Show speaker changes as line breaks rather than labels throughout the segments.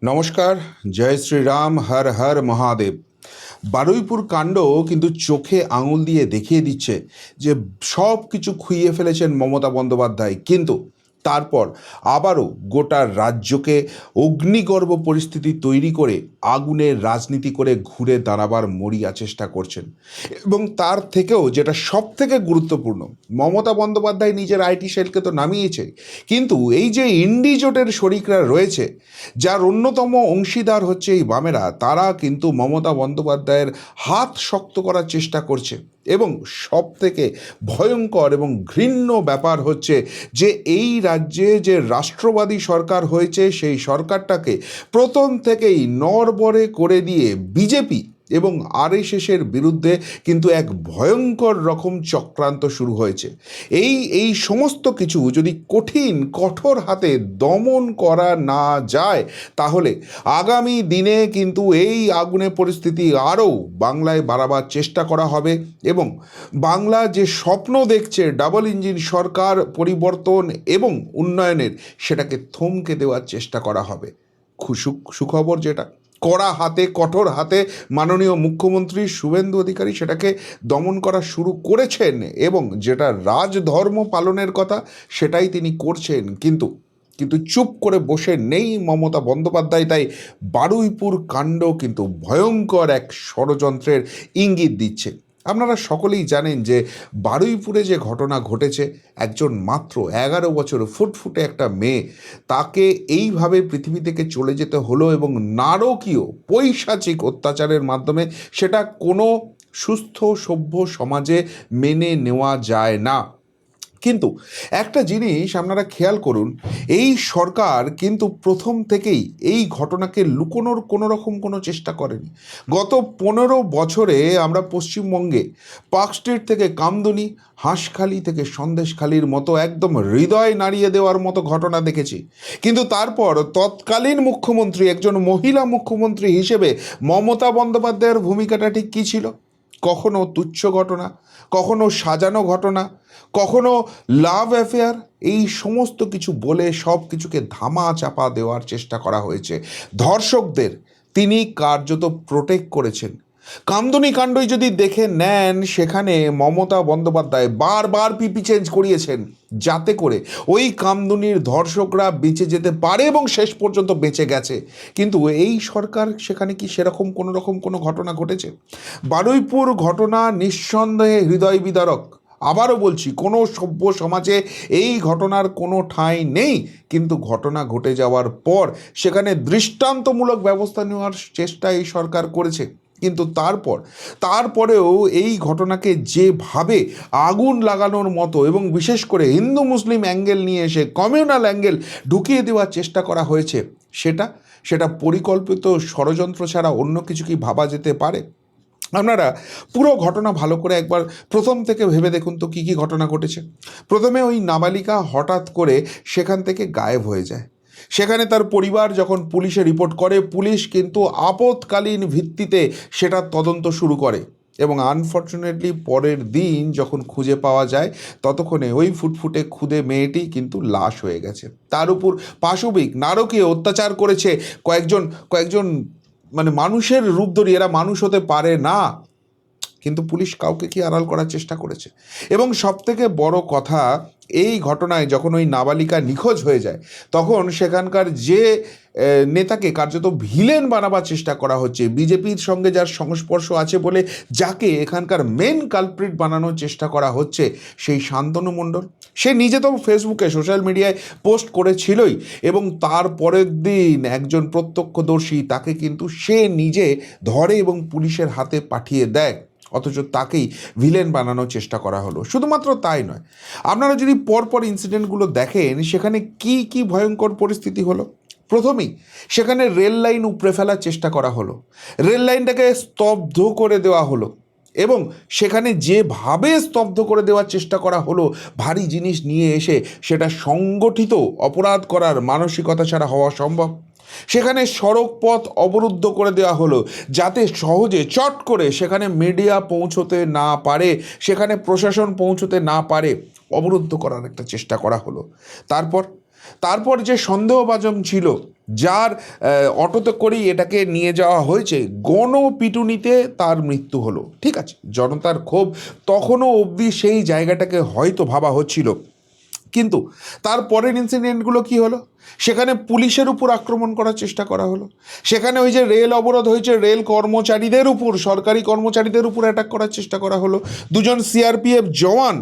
নমস্কার। জয় শ্রীরাম, হর হর মহাদেব। বারুইপুর কাণ্ড কিন্তু চোখে আঙুল দিয়ে দেখিয়ে দিচ্ছে যে সব কিছু খুইয়ে ফেলেছেন মমতা বন্দ্যোপাধ্যায়, কিন্তু তারপর আবারও গোটা রাজ্যকে অগ্নিগর্ভ পরিস্থিতি তৈরি করে আগুনের রাজনীতি করে ঘুরে দাঁড়াবার মরিয়া চেষ্টা করছেন। এবং তার থেকেও যেটা সব থেকে গুরুত্বপূর্ণ, মমতা বন্দ্যোপাধ্যায় নিজের আইটি সেলকে তো নামিয়েছে, কিন্তু এই যে ইন্ডি জোটের শরিকরা রয়েছে, যার অন্যতম অংশীদার হচ্ছে এই বামেরা, তারা কিন্তু মমতা বন্দ্যোপাধ্যায়ের হাত শক্ত করার চেষ্টা করছে। এবং সব থেকে ভয়ঙ্কর এবং ঘৃণ্য ব্যাপার হচ্ছে যে এই রাজ্যে যে রাষ্ট্রবাদী সরকার হয়েছে, সেই সরকারটাকে প্রথম থেকেই নড়বড়ে করে দিয়ে বিজেপি এবং আরএসএসের বিরুদ্ধে কিন্তু এক ভয়ঙ্কর রকম চক্রান্ত শুরু হয়েছে। এই সমস্ত কিছু যদি কঠোর হাতে দমন করা না যায়, তাহলে আগামী দিনে কিন্তু এই আগুনের পরিস্থিতি আরও বাংলায় বাড়াবার চেষ্টা করা হবে। এবং বাংলা যে স্বপ্ন দেখছে ডাবল ইঞ্জিন সরকার, পরিবর্তন এবং উন্নয়নের, সেটাকে থমকে দেওয়ার চেষ্টা করা হবে। সুখবর যেটা, কঠোর হাতে মাননীয় মুখ্যমন্ত্রী শুভেন্দু অধিকারী সেটাকে দমন করা শুরু করেছেন, এবং যেটা রাজধর্ম পালনের কথা সেটাই তিনি করছেন। কিন্তু চুপ করে বসে নেই মমতা বন্দ্যোপাধ্যায়। তাই বারুইপুর কাণ্ড কিন্তু ভয়ঙ্কর এক ষড়যন্ত্রের ইঙ্গিত দিচ্ছে। আপনারা সকলেই জানেন যে বারুইপুরে যে ঘটনা ঘটেছে, একজন মাত্র 11 বছর ফুটফুটে একটা মেয়ে, তাকে এইভাবে পৃথিবী থেকে চলে যেতে হলো, এবং নারকীয় পৈশাচিক অত্যাচারের মাধ্যমে, সেটা কোনো সুস্থ সভ্য সমাজে মেনে নেওয়া যায় না। কিন্তু একটা জিনিস আপনারা খেয়াল করুন, এই সরকার কিন্তু প্রথম থেকেই এই ঘটনাকে লুকোনোর কোনো চেষ্টা করেনি। গত 15 বছরে আমরা পশ্চিমবঙ্গে পার্ক স্ট্রিট থেকে কামদুনি, হাঁসখালি থেকে সন্দেশখালির মতো একদম হৃদয় নাড়িয়ে দেওয়ার মতো ঘটনা দেখেছি। কিন্তু তারপর তৎকালীন মুখ্যমন্ত্রী, একজন মহিলা মুখ্যমন্ত্রী হিসেবে মমতা বন্দ্যোপাধ্যায়ের ভূমিকাটা ঠিক কী ছিল? কখনো তুচ্ছ ঘটনা, কখনো সাজানো ঘটনা, কখনো লাভ অ্যাফেয়ার, এই সমস্ত কিছু বলে সব কিছুকে ধামা চাপা দেওয়ার চেষ্টা করা হয়েছে। ধর্ষকদের তিনি কার্যত প্রোটেক্ট করেছেন। কামদুনি কাণ্ডই যদি দেখে নেন, সেখানে মমতা বন্দ্যোপাধ্যায় বারবার পিপি চেঞ্জ করিয়েছেন, যাতে করে ওই কামদুনির ধর্ষকরা বেঁচে যেতে পারে, এবং শেষ পর্যন্ত বেঁচে গেছে। কিন্তু এই সরকার, সেখানে কি সেরকম কোনো ঘটনা ঘটেছে? বারুইপুর ঘটনা নিঃসন্দেহে হৃদয় বিদারক। আবারও বলছি, কোনো সভ্য সমাজে এই ঘটনার কোনো ঠাঁই নেই, কিন্তু ঘটনা ঘটে যাওয়ার পর সেখানে দৃষ্টান্তমূলক ব্যবস্থা নেওয়ার চেষ্টা এই সরকার করেছে। কিন্তু তারপরেও এই ঘটনাকে যেভাবে আগুন লাগানোর মতো, এবং বিশেষ করে হিন্দু মুসলিম অ্যাঙ্গেল নিয়ে এসে কমিউনাল অ্যাঙ্গেল ঢুকিয়ে দেওয়ার চেষ্টা করা হয়েছে, সেটা পরিকল্পিত ষড়যন্ত্র ছাড়া অন্য কিছু কি ভাবা যেতে পারে? আপনারা পুরো ঘটনা ভালো করে একবার প্রথম থেকে ভেবে দেখুন তো কী ঘটনা ঘটেছে। প্রথমে ওই নাবালিকা হঠাৎ করে সেখান থেকে গায়েব হয়ে যায়। সেখানে তার পরিবার যখন পুলিশে রিপোর্ট করে, পুলিশ কিন্তু আপৎকালীন ভিত্তিতে সেটার তদন্ত শুরু করে, এবং আনফর্চুনেটলি পরের দিন যখন খুঁজে পাওয়া যায়, ততক্ষণে ওই ফুটফুটে খুদে মেয়েটি কিন্তু লাশ হয়ে গেছে। তার উপর পাশবিক নারকীয় অত্যাচার করেছে কয়েকজন মানে মানুষের রূপ ধরি, এরা মানুষ হতে পারে না। কিন্তু পুলিশ কাউকে কি আড়াল করার চেষ্টা করেছে? এবং সবথেকে বড় কথা, এই ঘটনায় যখন ওই নাবালিকা নিখোঁজ হয়ে যায়, তখন সেখানকার যে নেতাকে কার্যত ভিলেন বানাবার চেষ্টা করা হচ্ছে, বিজেপির সঙ্গে যার সংস্পর্শ আছে বলে যাকে এখানকার মেন কালপ্রিট বানানোর চেষ্টা করা হচ্ছে, সেই শান্তনু মণ্ডল, সে নিজে তো ফেসবুকে সোশ্যাল মিডিয়ায় পোস্ট করেছিলই, এবং তার পরের দিন একজন প্রত্যক্ষদর্শী তাকে কিন্তু সে নিজে ধরে এবং পুলিশের হাতে পাঠিয়ে দেয়, অথচ তাকেই ভিলেন বানানোর চেষ্টা করা হলো। শুধুমাত্র তাই নয়, আপনারা যদি পরপর ইনসিডেন্টগুলো দেখেন, সেখানে কি ভয়ঙ্কর পরিস্থিতি হলো। প্রথমেই সেখানে রেল লাইন উপড়ে ফেলার চেষ্টা করা হলো, রেল লাইনটাকে স্তব্ধ করে দেওয়া হলো, এবং সেখানে যেভাবে স্তব্ধ করে দেওয়ার চেষ্টা করা হলো, ভারী জিনিস নিয়ে এসে, সেটা সংগঠিত অপরাধ করার মানসিকতা ছাড়া হওয়া সম্ভব। সেখানে সড়ক পথ অবরুদ্ধ করে দেওয়া হলো, যাতে সহজে চট করে সেখানে মিডিয়া পৌঁছতে না পারে, সেখানে প্রশাসন পৌঁছতে না পারে, অবরুদ্ধ করার একটা চেষ্টা করা হলো। তারপর তারপর যে সন্দেহভাজন ছিল, যার অটোতে করেই এটাকে নিয়ে যাওয়া হয়েছে, গণপিটুনিতে তার মৃত্যু হলো। ঠিক আছে, জনতার ক্ষোভ তখনও অবধি সেই জায়গাটাকে হয়তো ভাবা হচ্ছিল, কিন্তু তারপরের ইনসিডেন্টগুলো কি হলো? সেখানে পুলিশের উপর আক্রমণ করার চেষ্টা করা হলো, সেখানে ওই যে রেল অবরোধ হয়েছে, রেল কর্মচারীদের উপর, সরকারি কর্মচারীদের উপর অ্যাটাক করার চেষ্টা করা হলো, দুজন সিআরপিএফ জওয়ান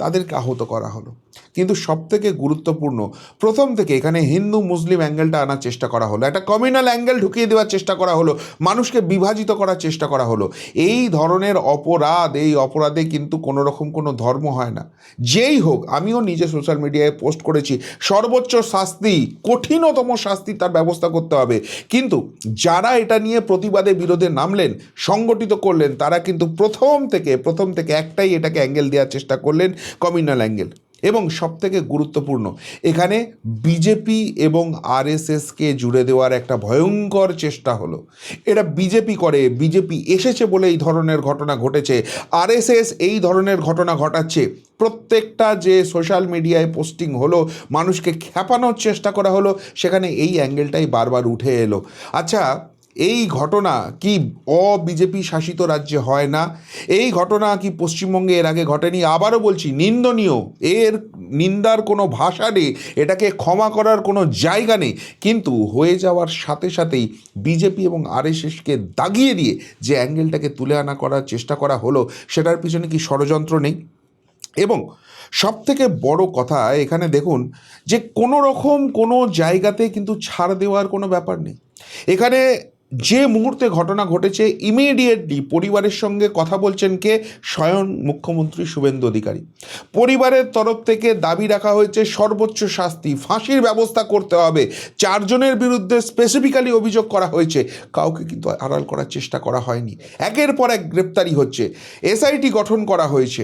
তাদেরকে আহত করা হলো। কিন্তু সবথেকে গুরুত্বপূর্ণ, প্রথম থেকে এখানে হিন্দু মুসলিম অ্যাঙ্গেলটা আনার চেষ্টা করা হলো, একটা কমিউনাল অ্যাঙ্গেল ঢুকিয়ে দেওয়ার চেষ্টা করা হলো, মানুষকে বিভাজিত করার চেষ্টা করা হলো। এই ধরনের অপরাধ, এই অপরাধে কিন্তু কোনো রকম কোনো ধর্ম হয় না। যেই হোক, আমিও নিজে সোশ্যাল মিডিয়ায় পোস্ট করেছি, সর্বোচ্চ শাস্তি, কঠিনতম শাস্তি তার ব্যবস্থা করতে হবে। কিন্তু যারা এটা নিয়ে প্রতিবাদে বিরোধে নামলেন, সংগঠিত করলেন, তারা কিন্তু প্রথম থেকে একটাই এটাকে অ্যাঙ্গেল দেওয়ার চেষ্টা করলেন, কমিউনাল অ্যাঙ্গেল। এবং সবথেকে গুরুত্বপূর্ণ, এখানে বিজেপি এবং আরএসএসকে জুড়ে দেওয়ার একটা ভয়ঙ্কর চেষ্টা হলো। এটা বিজেপি করে, বিজেপি এসেছে বলে এই ধরনের ঘটনা ঘটেছে, আরএসএস এই ধরনের ঘটনা ঘটাচ্ছে। প্রত্যেকটা যে সোশ্যাল মিডিয়ায় পোস্টিং হলো, মানুষকে খ্যাপানোর চেষ্টা করা হলো, সেখানে এই অ্যাঙ্গেলটাই বারবার উঠে এলো। আচ্ছা, এই ঘটনা কি বিজেপি শাসিত রাজ্যে হয় না? এই ঘটনা কি পশ্চিমবঙ্গে এর আগে ঘটেনি? আবারও বলছি, নিন্দনীয়, এর নিন্দার কোনো ভাষা নেই, এটাকে ক্ষমা করার কোনো জায়গা নেই। কিন্তু হয়ে যাওয়ার সাথে সাথেই বিজেপি এবং আরএসএসকে দাগিয়ে দিয়ে যে অ্যাঙ্গেলটাকে তুলে আনা করার চেষ্টা করা হলো, সেটার পিছনে কি ষড়যন্ত্র নেই? এবং সবথেকে বড় কথা এখানে দেখুন যে কোনো রকম কোনো জায়গাতে কিন্তু ছাড় দেওয়ার কোনো ব্যাপার নেই। এখানে যে মুহূর্তে ঘটনা ঘটেছে, ইমিডিয়েটলি পরিবারের সঙ্গে কথা বলছেন কে? স্বয়ং মুখ্যমন্ত্রী শুভেন্দু অধিকারী। পরিবারের তরফ থেকে দাবি রাখা হয়েছে সর্বোচ্চ শাস্তি, ফাঁসির ব্যবস্থা করতে হবে। 4 জনের বিরুদ্ধে স্পেসিফিক্যালি অভিযোগ করা হয়েছে, কাউকে কিন্তু আড়াল করার চেষ্টা করা হয়নি। একের পর এক গ্রেপ্তারি হচ্ছে, এসআইটি গঠন করা হয়েছে,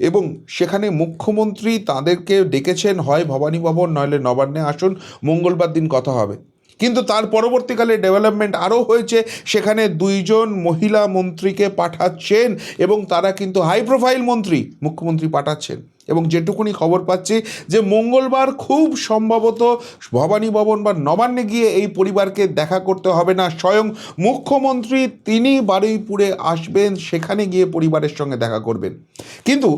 এবং সেখানে মুখ্যমন্ত্রী তাদেরকে ডেকেছেন, হয় ভবানী ভবন নইলে নবান্নে আসুন, মঙ্গলবার দিন কথা হবে। কিন্তু তার পরবর্তীকালে ডেভেলপমেন্ট আরও হয়েছে, সেখানে 2 জন মহিলা মন্ত্রীকে পাঠাচ্ছেন, এবং তারা কিন্তু হাই প্রোফাইল মন্ত্রী, মুখ্যমন্ত্রী পাঠাচ্ছেন। এবং যেটুকুনি খবর পাচ্ছি যে মঙ্গলবার খুব সম্ভবত ভবানী ভবন বা নবান্নে গিয়ে এই পরিবারকে দেখা করতে হবে না, স্বয়ং মুখ্যমন্ত্রী তিনি বারুইপুরে আসবেন, সেখানে গিয়ে পরিবারের সঙ্গে দেখা করবেন। কিন্তু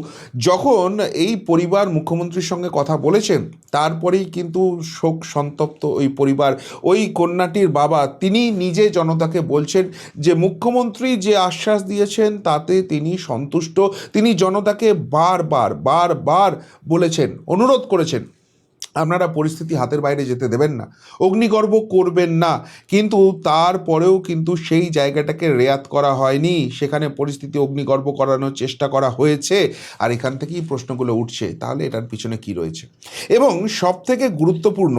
যখন এই পরিবার মুখ্যমন্ত্রীর সঙ্গে কথা বলেছেন, তারপরেই কিন্তু শোক সন্তপ্ত ওই পরিবার, ওই কন্যাটির বাবা তিনি নিজে জনতাকে বলছেন যে মুখ্যমন্ত্রী যে আশ্বাস দিয়েছেন তাতে তিনি সন্তুষ্ট। তিনি জনতাকে বারবার বলেছেন, অনুরোধ করেছেন, আপনারা পরিস্থিতি হাতের বাইরে যেতে দেবেন না, অগ্নিগর্ভ করবেন না। কিন্তু তারপরেও কিন্তু সেই জায়গাটাকে রেয়াত করা হয়নি, সেখানে পরিস্থিতি অগ্নিগর্ভ করানোর চেষ্টা করা হয়েছে। আর এখান থেকেই প্রশ্নগুলো উঠছে, তাহলে এটার পিছনে কি রয়েছে? এবং সবথেকে গুরুত্বপূর্ণ,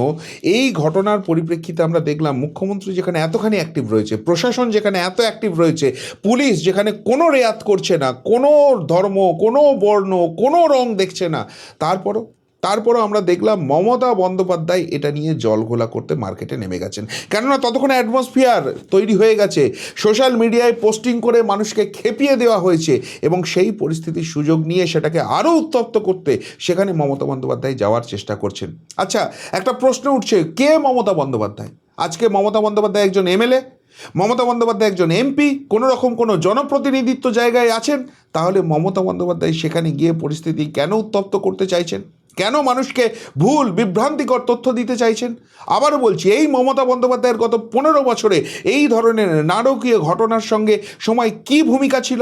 এই ঘটনার পরিপ্রেক্ষিতে আমরা দেখলাম মুখ্যমন্ত্রী যেখানে এতখানি অ্যাক্টিভ রয়েছে, প্রশাসন যেখানে এত অ্যাক্টিভ রয়েছে, পুলিশ যেখানে কোনো রেয়াত করছে না, কোনো ধর্ম, কোনো বর্ণ, কোনো রং দেখছে না, তারপরও আমরা দেখলাম মমতা বন্দ্যোপাধ্যায় এটা নিয়ে জলঘোলা করতে মার্কেটে নেমে গেছেন। কেননা ততক্ষণে অ্যাটমসফিয়ার তৈরি হয়ে গেছে, সোশ্যাল মিডিয়ায় পোস্টিং করে মানুষকে খেপিয়ে দেওয়া হয়েছে, এবং সেই পরিস্থিতির সুযোগ নিয়ে সেটাকে আরও উত্তপ্ত করতে সেখানে মমতা বন্দ্যোপাধ্যায় যাওয়ার চেষ্টা করছেন। আচ্ছা, একটা প্রশ্ন উঠছে, কে মমতা বন্দ্যোপাধ্যায়? আজকে মমতা বন্দ্যোপাধ্যায় একজন এমএলএ, মমতা বন্দ্যোপাধ্যায় একজন এমপি, কোনো রকম কোনো জনপ্রতিনিধিত্ব জায়গায় আছেন, তাহলে মমতা বন্দ্যোপাধ্যায় সেখানে গিয়ে পরিস্থিতি কেন উত্তপ্ত করতে চাইছেন? কেন মানুষকে ভুল বিভ্রান্তিকর তথ্য দিতে চাইছেন? আবারও বলছি, এই মমতা বন্দ্যোপাধ্যায়ের গত 15 বছরে এই ধরনের নারকীয় ঘটনার সঙ্গে সময় কি ভূমিকা ছিল?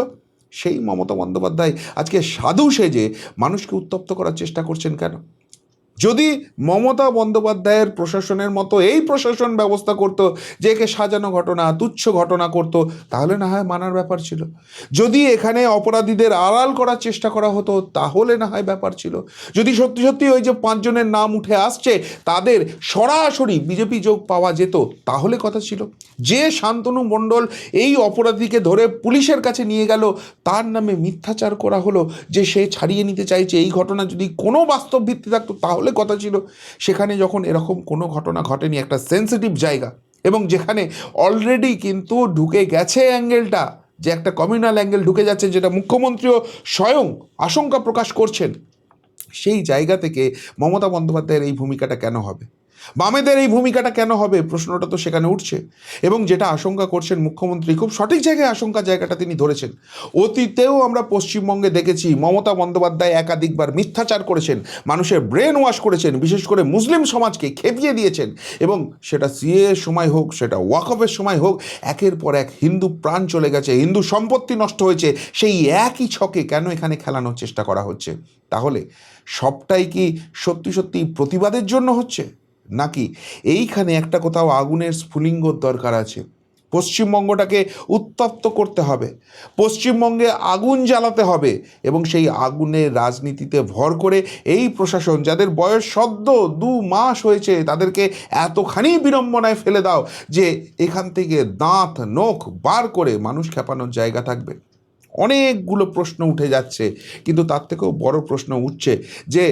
সেই মমতা বন্দ্যোপাধ্যায় আজকে সাধু সেজে মানুষকে উত্তপ্ত করার চেষ্টা করছেন কেন? যদি মমতা বন্দ্যোপাধ্যায়ের প্রশাসনের মতো এই প্রশাসন ব্যবস্থা করতো যে একে সাজানো ঘটনা, তুচ্ছ ঘটনা করতো, তাহলে না হয় মানার ব্যাপার ছিল। যদি এখানে অপরাধীদের আড়াল করার চেষ্টা করা হতো, তাহলে না হয় ব্যাপার ছিল। যদি সত্যি সত্যি ওই যে 5 জনের নাম উঠে আসছে তাদের সরাসরি বিজেপি যোগ পাওয়া যেত, তাহলে কথা ছিল। যে শান্তনু মণ্ডল এই অপরাধীকে ধরে পুলিশের কাছে নিয়ে গেল, তার নামে মিথ্যাচার করা হলো যে সে ছাড়িয়ে নিতে চাইছে, এই ঘটনা যদি কোনো বাস্তব ভিত্তি থাকতো তাহলে কথা ছিল। সেখানে যখন এরকম কোনো ঘটনা ঘটেনি, একটা সেন্সিটিভ জায়গা, এবং যেখানে অলরেডি কিন্তু ঢুকে গেছে অ্যাঙ্গেলটা, যে একটা কমিউনাল অ্যাঙ্গেল ঢুকে যাচ্ছে, যেটা মুখ্যমন্ত্রীও স্বয়ং আশঙ্কা প্রকাশ করছেন, সেই জায়গা থেকে মমতা বন্দ্যোপাধ্যায়ের এই ভূমিকাটা কেন হবে, বামেদের এই ভূমিকাটা কেন হবে, প্রশ্নটা তো সেখানে উঠছে। এবং যেটা আশঙ্কা করছেন মুখ্যমন্ত্রী, খুব সঠিক জায়গায় আশঙ্কার জায়গাটা তিনি ধরেছেন। অতীতেও আমরা পশ্চিমবঙ্গে দেখেছি মমতা বন্দ্যোপাধ্যায় একাধিকবার মিথ্যাচার করেছেন, মানুষের ব্রেন ওয়াশ করেছেন, বিশেষ করে মুসলিম সমাজকে খেপিয়ে দিয়েছেন। এবং সেটা সিএ সময় হোক, সেটা ওয়াকফের সময় হোক, একের পর এক হিন্দু প্রাণ চলে গেছে, হিন্দু সম্পত্তি নষ্ট হয়েছে। সেই একই ছকে কেন এখানে খেলানোর চেষ্টা করা হচ্ছে? তাহলে সবটাই কি সত্যি সত্যি প্রতিবাদের জন্য হচ্ছে, নাকি এইখানে একটা কোথাও আগুনের স্ফুলিঙ্গর দরকার আছে? পশ্চিমবঙ্গটাকে উত্তপ্ত করতে হবে, পশ্চিমবঙ্গে আগুন জ্বালাতে হবে, এবং সেই আগুনের রাজনীতিতে ভর করে এই প্রশাসন, যাদের বয়স সদ্য 2 মাস হয়েছে, তাদেরকে এতখানি বিড়ম্বনায় ফেলে দাও যে এখান থেকে দাঁত নখ বার করে মানুষ খেপানোর জায়গা থাকবে। অনেকগুলো প্রশ্ন উঠে যাচ্ছে, কিন্তু তার থেকেও বড় প্রশ্ন উঠছে যে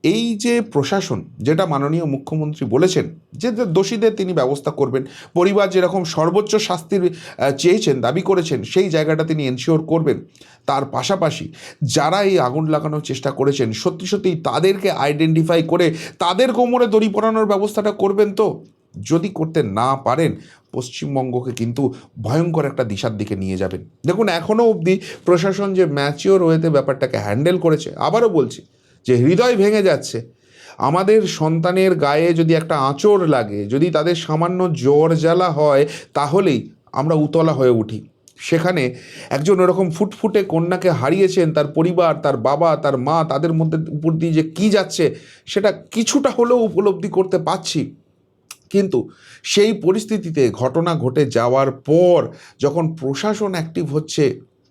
এই যে প্রশাসন, যেটা মাননীয় মুখ্যমন্ত্রী বলেছেন যে দোষীদের তিনি ব্যবস্থা করবেন, পরিবার যেরকম সর্বোচ্চ শাস্তির চেয়েছেন, দাবি করেছেন, সেই জায়গাটা তিনি এনশিওর করবেন। তার পাশাপাশি যারা এই আগুন লাগানোর চেষ্টা করেছেন, সত্যি সত্যিই তাদেরকে আইডেন্টিফাই করে তাদের কোমরে দড়ি পরানোর ব্যবস্থাটা করবেন। তো যদি করতে না পারেন, পশ্চিমবঙ্গকে কিন্তু ভয়ঙ্কর একটা দিশার দিকে নিয়ে যাবেন। দেখুন, এখনও অবধি প্রশাসন যে ম্যাচিওর ওয়েতে ব্যাপারটাকে হ্যান্ডেল করেছে, আবারও বলছি যে হৃদয় ভেঙে যাচ্ছে। আমাদের সন্তানের গায়ে যদি একটা আঁচড় লাগে, যদি তাদের সামান্য জ্বর জ্বালা হয়, তাহলেই আমরা উতলা হয়ে উঠি। সেখানে একজন ওরকম ফুটফুটে কন্যাকে হারিয়েছেন, তার পরিবার, তার বাবা, তার মা, তাদের মধ্যে উপর দিয়ে যে কী যাচ্ছে সেটা কিছুটা হলেও উপলব্ধি করতে পারছি। কিন্তু সেই পরিস্থিতিতে ঘটনা ঘটে যাওয়ার পর যখন প্রশাসন অ্যাক্টিভ হচ্ছে,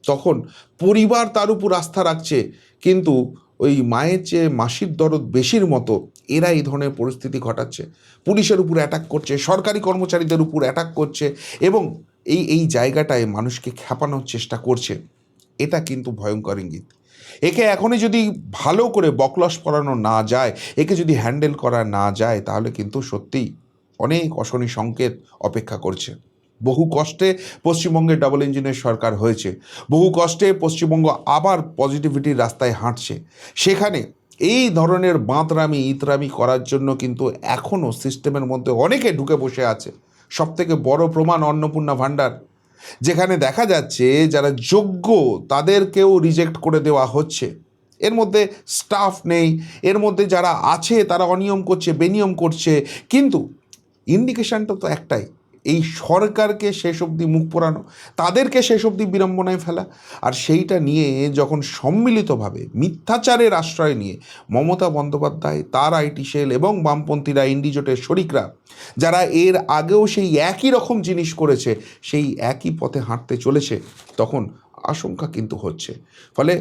তখন পরিবার তার উপর আস্থা রাখছে, কিন্তু ওই মায়ের চেয়ে মাসির দরদ বেশির মতো এরা এই ধরনের পরিস্থিতি ঘটাচ্ছে, পুলিশের উপর অ্যাটাক করছে, সরকারি কর্মচারীদের উপর অ্যাটাক করছে, এবং এই জায়গাটায় মানুষকে খেপানোর চেষ্টা করছে। এটা কিন্তু ভয়ঙ্কর ইঙ্গিত। একে এখনই যদি ভালো করে বকলস পড়ানো না যায়, একে যদি হ্যান্ডেল করা না যায়, তাহলে কিন্তু সত্যিই অনেক অশনি সংকেত অপেক্ষা করছে। বহু কষ্টে পশ্চিমবঙ্গের ডাবল ইঞ্জিনের সরকার হয়েছে, বহু কষ্টে পশ্চিমবঙ্গ আবার পজিটিভিটির রাস্তায় হাঁটছে। সেখানে এই ধরনের বাঁতরামি ইতরামি করার জন্য কিন্তু এখনও সিস্টেমের মধ্যে অনেকে ঢুকে বসে আছে। সবথেকে বড় প্রমাণ অন্নপূর্ণা ভাণ্ডার, যেখানে দেখা যাচ্ছে যারা যোগ্য তাদেরকেও রিজেক্ট করে দেওয়া হচ্ছে। এর মধ্যে স্টাফ নেই, এর মধ্যে যারা আছে তারা অনিয়ম করছে, বেনিয়ম করছে, কিন্তু ইন্ডিকেশানটা তো একটাই, এই সরকারকে শেষ অবধি মুখ পোড়ানো, তাদেরকে শেষ অবধি বিড়ম্বনায় ফেলা। আর সেইটা নিয়ে যখন সম্মিলিতভাবে মিথ্যাচারের আশ্রয় নিয়ে মমতা বন্দ্যোপাধ্যায়, তার আইটি সেল এবং বামপন্থীরা, ইন্ডিজোটের শরিকরা, যারা এর আগেও সেই একই রকম জিনিস করেছে, সেই একই পথে হাঁটতে চলেছে, তখন আশঙ্কা কিন্তু হচ্ছে। ফলে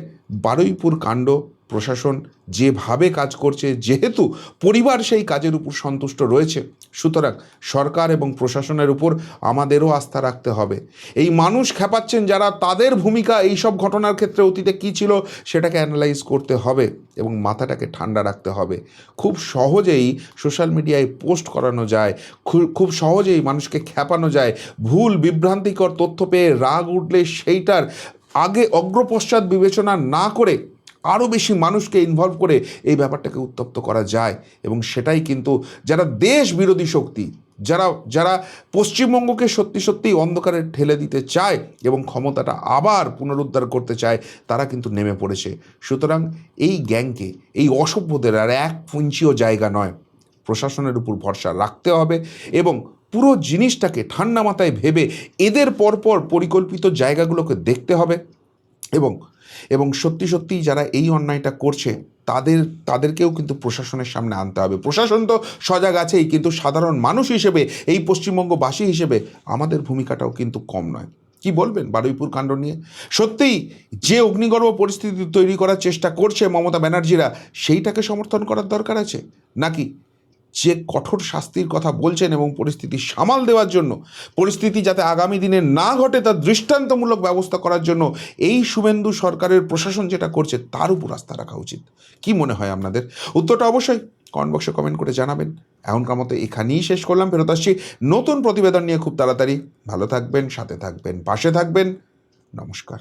বারুইপুর কাণ্ড প্রশাসন যেভাবে কাজ করছে, যেহেতু পরিবার সেই কাজের উপর সন্তুষ্ট রয়েছে, সুতরাং সরকার এবং প্রশাসনের উপর আমাদেরও আস্থা রাখতে হবে। এই মানুষ খেপাচ্ছেন যারা, তাদের ভূমিকা এই সব ঘটনার ক্ষেত্রে অতীতে কী ছিল সেটাকে অ্যানালাইজ করতে হবে এবং মাথাটাকে ঠান্ডা রাখতে হবে। খুব সহজেই সোশ্যাল মিডিয়ায় পোস্ট করানো যায়, খুব সহজেই মানুষকে খেপানো যায়। ভুল বিভ্রান্তিকর তথ্য পেয়ে রাগ উঠলে সেইটার আগে অগ্রপশ্চাৎ বিবেচনা না করে আরও বেশি মানুষকে ইনভলভ করে এই ব্যাপারটাকে উত্তপ্ত করা যায়। এবং সেটাই কিন্তু যারা দেশ বিরোধী শক্তি, যারা যারা পশ্চিমবঙ্গকে সত্যি সত্যি অন্ধকারে ঠেলে দিতে চায় এবং ক্ষমতাটা আবার পুনরুদ্ধার করতে চায়, তারা কিন্তু নেমে পড়েছে। সুতরাং এই গ্যাংকে, এই অসভ্যদের আর এক ইঞ্চিও জায়গা নয়। প্রশাসনের উপর ভরসা রাখতে হবে এবং পুরো জিনিসটাকে ঠান্ডা মাথায় ভেবে এদের পরপর পরিকল্পিত জায়গাগুলোকে দেখতে হবে। এবং এবং সত্যি সত্যিই যারা এই অন্যায়টা করছে তাদেরকেও কিন্তু প্রশাসনের সামনে আনতে হবে। প্রশাসন তো সজাগ আছেই, কিন্তু সাধারণ মানুষ হিসেবে, এই পশ্চিমবঙ্গবাসী হিসেবে আমাদের ভূমিকাটাও কিন্তু কম নয়। কি বলবেন বারুইপুর কাণ্ড নিয়ে? সত্যিই যে অগ্নিগর্ভ পরিস্থিতি তৈরি করার চেষ্টা করছে মমতা ব্যানার্জিরা, সেইটাকে সমর্থন করার দরকার আছে, নাকি যে কঠোর শাস্তির কথা বলছেন এবং পরিস্থিতি সামাল দেওয়ার জন্য, পরিস্থিতি যাতে আগামী দিনে না ঘটে তার দৃষ্টান্তমূলক ব্যবস্থা করার জন্য এই শুভেন্দু সরকারের প্রশাসন যেটা করছে তার উপর আস্থা রাখা উচিত? কি মনে হয় আপনাদের? উত্তরটা অবশ্যই কমেন্ট বক্সে কমেন্ট করে জানাবেন। এখনকার মতো এখানেই শেষ করলাম, ফেরত আসছি নতুন প্রতিবেদন নিয়ে খুব তাড়াতাড়ি। ভালো থাকবেন, সাথে থাকবেন, পাশে থাকবেন। নমস্কার।